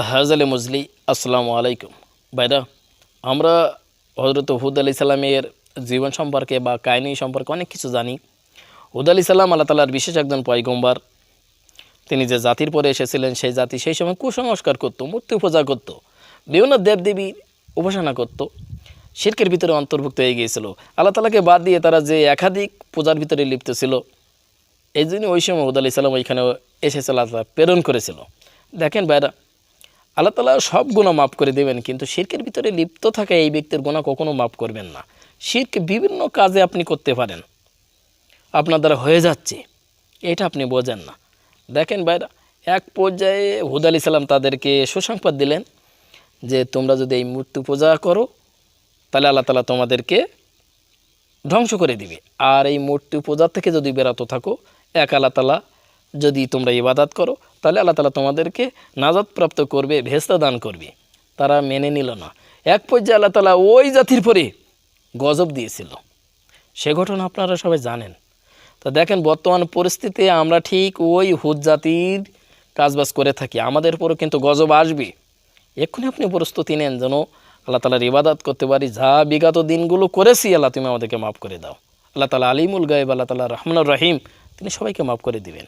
হাজালে মজলি আসসালামু আলাইকুম। ভাইরা, আমরা হজরত হুদ আলি সাল্লামের জীবন সম্পর্কে বা কাহিনী সম্পর্কে অনেক কিছু জানি। হুদ আলি সাল্লাম আল্লাহ তাআলার বিশেষ একজন পয়গম্বর। তিনি যে জাতির পরে এসেছিলেন, সেই জাতি সেই সময় কুসংস্কার করতো, মূর্তি পূজা করতো, বিভিন্ন দেবদেবীর উপাসনা করতো, শিরকের ভিতরে অন্তর্ভুক্ত হয়ে গিয়েছিল। আল্লাহ তাআলাকে বাদ দিয়ে তারা যে একাধিক পূজার ভিতরে লিপ্ত ছিল, এই জন্য ওই সময় হুদ আলি সাল্লাম ওইখানে এসেছিল, আল্লাহ তাআলা প্রেরণ করেছিল। দেখেন ভাইরা, আল্লাহ তাআলা সব গুনাহ মাফ করে দেবেন, কিন্তু শিরকের ভিতরে লিপ্ত থাকা এই ব্যক্তির গুনাহ কখনো মাফ করবেন না। শিরক বিভিন্ন কাজে আপনি করতে পারেন, আপনার দ্বারা হয়ে যাচ্ছে, এটা আপনি বোঝেন না। দেখেন ভাইরা, এক পর্যায়ে হুদ আলাইহিস সালাম তাদেরকে সুসংবাদ দিলেন যে তোমরা যদি এই মূর্তি পূজা করো তাহলে আল্লাহ তাআলা তোমাদেরকে ধ্বংস করে দিবে, আর এই মূর্তি পূজা থেকে যদি বেরাতে থাকো, এক আল্লাহ তাআলা যদি তোমরা ইবাদত করো তাহলে আল্লাহ তাআলা তোমাদেরকে নাজাত প্রাপ্ত করবে, ভেস্তা দান করবে। তারা মেনে নিল না। এক পর্যায়ে আল্লাহ তাআলা ওই জাতির পরে গজব দিয়েছিল, সে ঘটনা আপনারা সবাই জানেন। তো দেখেন, বর্তমান পরিস্থিতিতে আমরা ঠিক ওই হুদ জাতির কাজবাজ করে থাকি, আমাদের উপরও কিন্তু গজব আসবে। এক্ষুনি আপনি প্রস্তুতি নেন যেন আল্লাহ তাআলার ইবাদত করতে পারি। যা বিগত দিনগুলো করেছি, আল্লাহ তুমি আমাদেরকে মাফ করে দাও। আল্লাহ তাআলা আলিমুল গায়ব, আল্লাহ তাআলা রহমানুর রহিম, তিনি সবাইকে মাফ করে দিবেন।